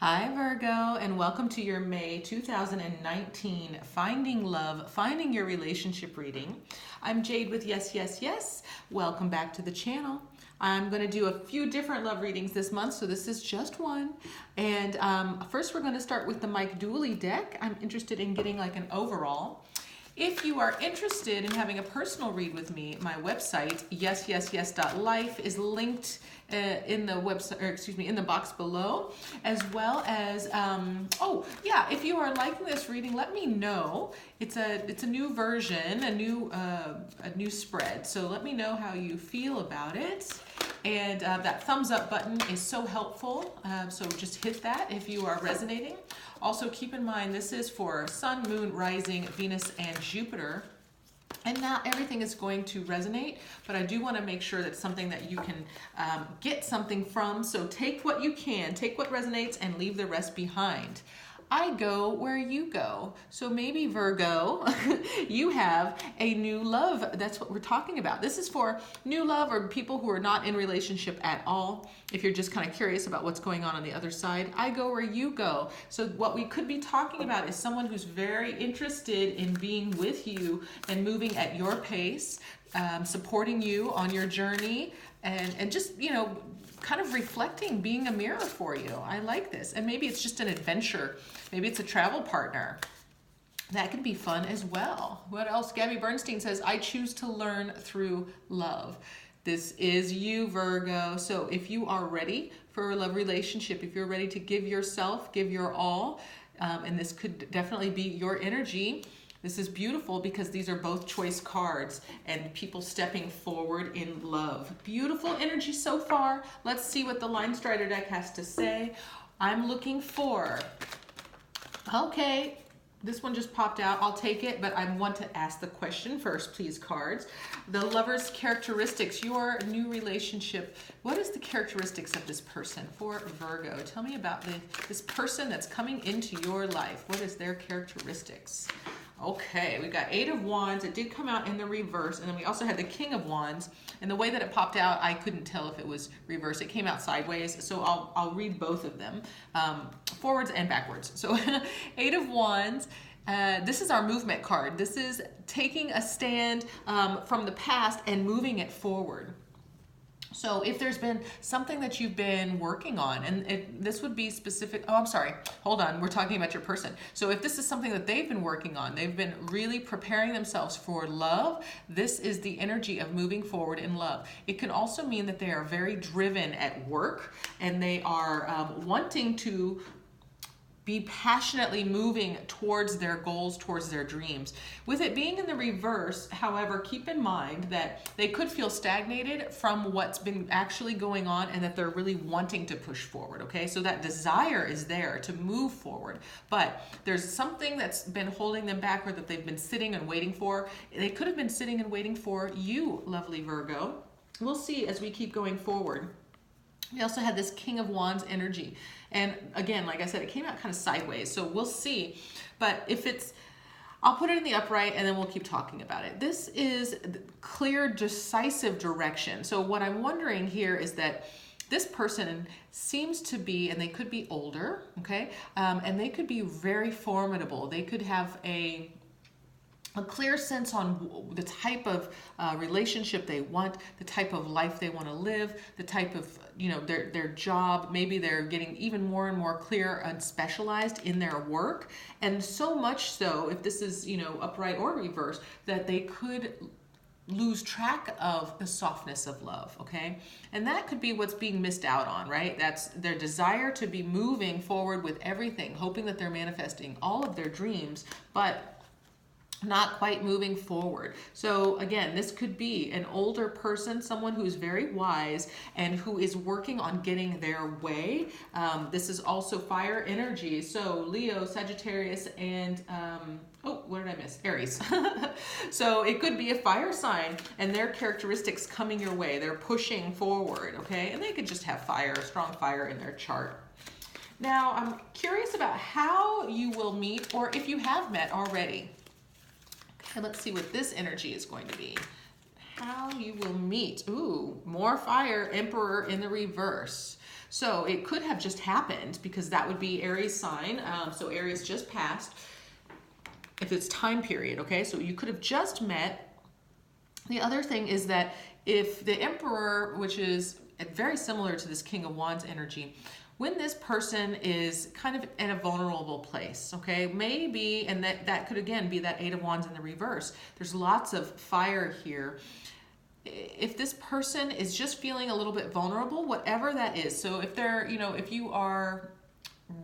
Hi, Virgo, and welcome to your May 2019 Finding Love, Finding Your Relationship reading. I'm Jade with Yes, Yes, Yes. Welcome back to the channel. I'm going to do a few different love readings this month, so this is just one. And first, we're going to start with the Mike Dooley deck. I'm interested in getting like an overall. If you are interested in having a personal read with me, my website, yesYesYes.life, is linked in the website, or excuse me, in the box below, as well as, if you are liking this reading, let me know. It's a new version, a new spread. So let me know how you feel about it. And that thumbs up button is so helpful. So just hit that if you are resonating. Also keep in mind, this is for Sun, Moon, Rising, Venus, and Jupiter. And not everything is going to resonate, but I do want to make sure that's something that you can get something from. So take what you can, take what resonates, and leave the rest behind. I go where you go. So maybe Virgo, you have a new love. That's what we're talking about. This is for new love or people who are not in relationship at all. If you're just kind of curious about what's going on the other side, I go where you go. So what we could be talking about is someone who's very interested in being with you and moving at your pace, supporting you on your journey, and just, you know, kind of reflecting, being a mirror for you. I like this. And maybe it's just an adventure. Maybe it's a travel partner. That could be fun as well. What else? Gabby Bernstein says, I choose to learn through love. This is you, Virgo. So if you are ready for a love relationship, if you're ready to give yourself, give your all, and this could definitely be your energy. This is beautiful because these are both choice cards and people stepping forward in love. Beautiful energy so far. Let's see what the Line Strider deck has to say. I'm looking for, okay, this one just popped out. I'll take it, but I want to ask the question first, please, cards. The lover's characteristics, your new relationship. What is the characteristics of this person for Virgo? Tell me about this person that's coming into your life. What is their characteristics? Okay, we got 8 of Wands. It did come out in the reverse, and then we also had the King of Wands. And the way that it popped out, I couldn't tell if it was reverse. It came out sideways, so I'll read both of them, forwards and backwards. So 8 of Wands. This is our movement card. This is taking a stand from the past and moving it forward. So if there's been something that you've been working on, and this would be specific, oh, I'm sorry, hold on, we're talking about your person. So if this is something that they've been working on, they've been really preparing themselves for love, this is the energy of moving forward in love. It can also mean that they are very driven at work, and they are wanting to be passionately moving towards their goals, towards their dreams. With it being in the reverse, however, keep in mind that they could feel stagnated from what's been actually going on and that they're really wanting to push forward, okay? So that desire is there to move forward, but there's something that's been holding them back or that they've been sitting and waiting for. They could have been sitting and waiting for you, lovely Virgo. We'll see as we keep going forward. We also had this King of Wands energy. And again, like I said, it came out kind of sideways. So we'll see. But if it's, I'll put it in the upright and then we'll keep talking about it. This is clear, decisive direction. So what I'm wondering here is that this person seems to be, and they could be older, okay? And they could be very formidable. They could have a clear sense on the type of relationship they want, the type of life they want to live, the type of, you know, their job. Maybe they're getting even more and more clear and specialized in their work. And so much so, if this is, you know, upright or reverse, that they could lose track of the softness of love, okay? And that could be what's being missed out on, right? That's their desire to be moving forward with everything, hoping that they're manifesting all of their dreams, but not quite moving forward. So again, this could be an older person, someone who's very wise and who is working on getting their way. This is also fire energy. So Leo, Sagittarius, and what did I miss? Aries. So it could be a fire sign and their characteristics coming your way. They're pushing forward, okay? And they could just have fire, strong fire in their chart. Now, I'm curious about how you will meet, or if you have met already. And let's see what this energy is going to be. How you will meet. Ooh, more fire, Emperor in the reverse. So it could have just happened because that would be Aries sign. So Aries just passed. If it's time period, okay? So you could have just met. The other thing is that if the Emperor, which is very similar to this King of Wands energy, when this person is kind of in a vulnerable place, okay, maybe, and that could again be that Eight of Wands in the reverse. There's lots of fire here. If this person is just feeling a little bit vulnerable, whatever that is. So if they're, if you are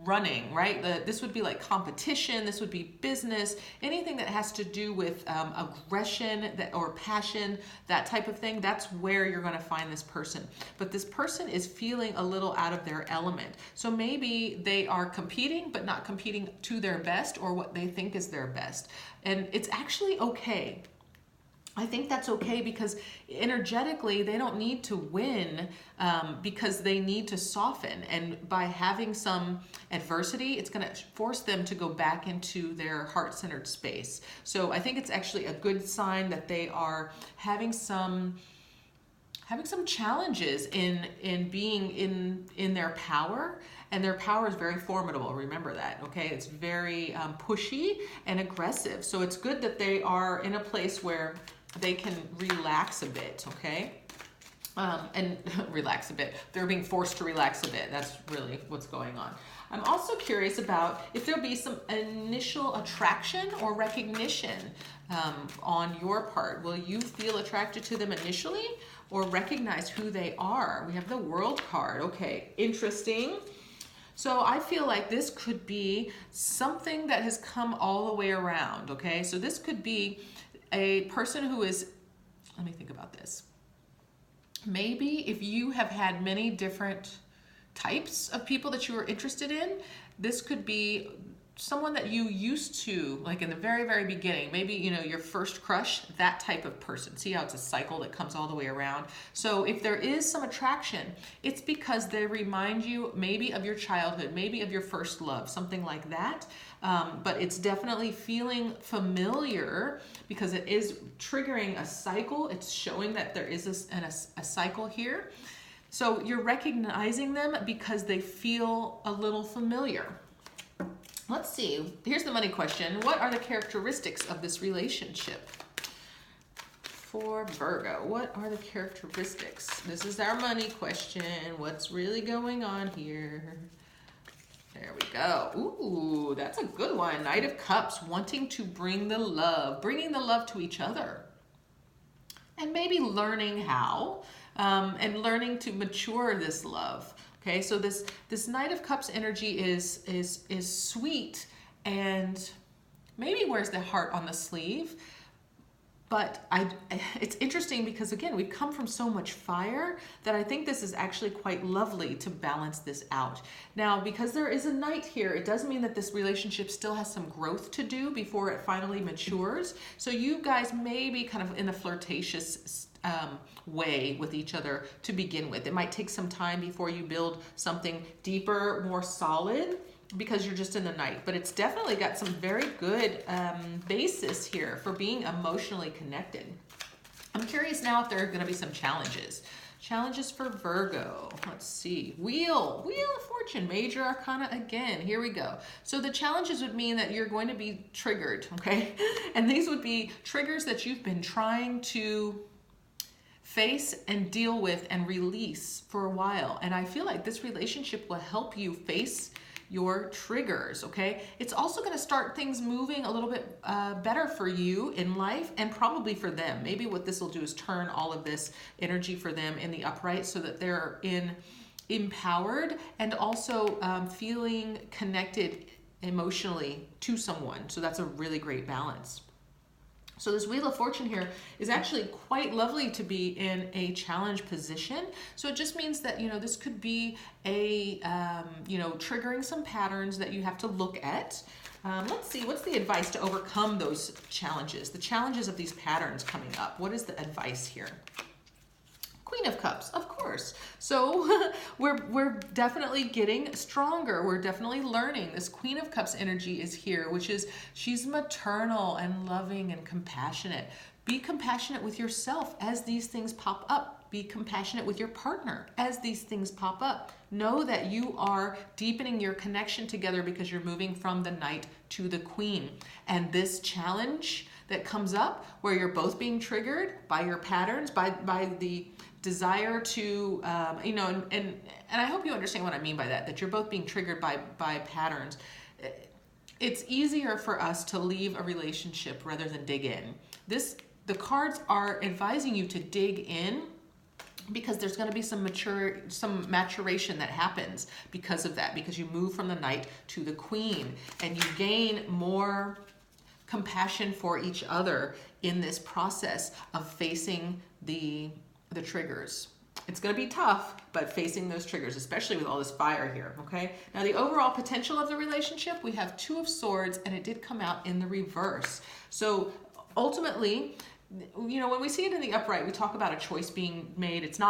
running, right? This would be like competition. This would be business, anything that has to do with aggression or passion, that type of thing. That's where you're going to find this person. But this person is feeling a little out of their element. So maybe they are competing, but not competing to their best or what they think is their best. And it's actually okay. I think that's okay because energetically they don't need to win because they need to soften. And by having some adversity, it's going to force them to go back into their heart-centered space. So I think it's actually a good sign that they are having some challenges in being in their power. And their power is very formidable. Remember that, okay? It's very pushy and aggressive. So it's good that they are in a place where they can relax a bit, okay? And relax a bit. They're being forced to relax a bit. That's really what's going on. I'm also curious about if there'll be some initial attraction or recognition on your part. Will you feel attracted to them initially or recognize who they are? We have the World card. Okay, interesting. So I feel like this could be something that has come all the way around, okay? So this could be a person who is, let me think about this. Maybe if you have had many different types of people that you are interested in, this could be someone that you used to, like in the very, very beginning, maybe, your first crush, that type of person. See how it's a cycle that comes all the way around? So if there is some attraction, it's because they remind you maybe of your childhood, maybe of your first love, something like that. But it's definitely feeling familiar because it is triggering a cycle. It's showing that there is a cycle here. So you're recognizing them because they feel a little familiar. Let's see. Here's the money question. What are the characteristics of this relationship? For Virgo, what are the characteristics? This is our money question. What's really going on here? There we go. Ooh, that's a good one. Knight of Cups, wanting to bringing the love to each other. And maybe learning how, and learning to mature this love. Okay, so this Knight of Cups energy is sweet and maybe wears the heart on the sleeve. But it's interesting because, again, we've come from so much fire that I think this is actually quite lovely to balance this out. Now, because there is a Knight here, it does mean that this relationship still has some growth to do before it finally matures. So you guys may be kind of in a flirtatious way with each other to begin with. It might take some time before you build something deeper, more solid, because you're just in the Knight. But it's definitely got some very good basis here for being emotionally connected. I'm curious now if there are going to be some challenges. Challenges for Virgo. Let's see. Wheel of Fortune, major arcana again. Here we go. So the challenges would mean that you're going to be triggered, okay? And these would be triggers that you've been trying to face and deal with and release for a while. And I feel like this relationship will help you face your triggers, okay? It's also going to start things moving a little bit better for you in life and probably for them. Maybe what this will do is turn all of this energy for them in the upright so that they're empowered and also feeling connected emotionally to someone. So that's a really great balance. So this Wheel of Fortune here is actually quite lovely to be in a challenge position. So it just means that, this could be a, triggering some patterns that you have to look at. Let's see, what's the advice to overcome those challenges? The challenges of these patterns coming up. What is the advice here? Queen of Cups, of course. So we're definitely getting stronger. We're definitely learning. This Queen of Cups energy is here, which is she's maternal and loving and compassionate. Be compassionate with yourself as these things pop up. be compassionate with your partner as these things pop up. Know that you are deepening your connection together because you're moving from the Knight to the Queen. And this challenge that comes up where you're both being triggered by your patterns, by the desire to, and I hope you understand what I mean by that you're both being triggered by patterns. It's easier for us to leave a relationship rather than dig in. The cards are advising you to dig in because there's going to be some maturation that happens because of that, because you move from the Knight to the Queen and you gain more compassion for each other in this process of facing the triggers. It's going to be tough, but facing those triggers, especially with all this fire here, okay? Now, the overall potential of the relationship, we have Two of Swords, and it did come out in the reverse. So ultimately, when we see it in the upright, we talk about a choice being made. It's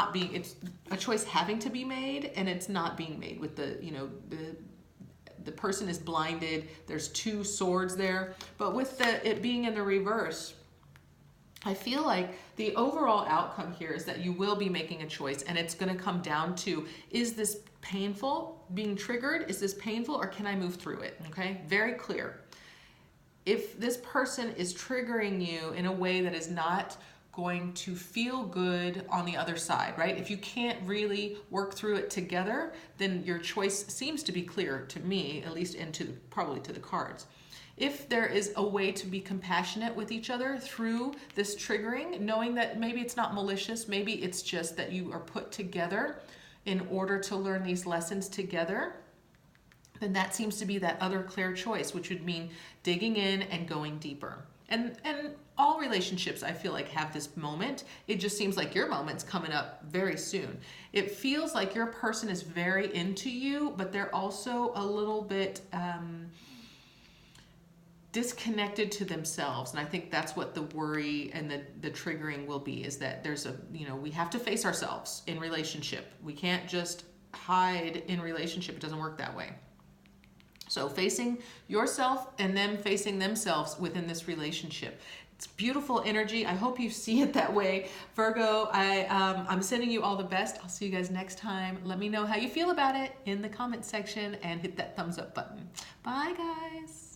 a choice having to be made, and it's not being made with the person is blinded. There's two swords there. But with it being in the reverse, I feel like the overall outcome here is that you will be making a choice, and it's going to come down to, is this painful? Being triggered, is this painful, or can I move through it? Okay, very clear. If this person is triggering you in a way that is not going to feel good on the other side, right? If you can't really work through it together, then your choice seems to be clear to me, at least, and probably to the cards. If there is a way to be compassionate with each other through this triggering, knowing that maybe it's not malicious, maybe it's just that you are put together in order to learn these lessons together, then that seems to be that other clear choice, which would mean digging in and going deeper. And all relationships, I feel like, have this moment. It just seems like your moment's coming up very soon. It feels like your person is very into you, but they're also a little bit disconnected to themselves. And I think that's what the worry and the triggering will be, is that there's we have to face ourselves in relationship. We can't just hide in relationship. It doesn't work that way. So facing yourself and them facing themselves within this relationship. It's beautiful energy. I hope you see it that way. Virgo, I'm sending you all the best. I'll see you guys next time. Let me know how you feel about it in the comment section and hit that thumbs up button. Bye, guys.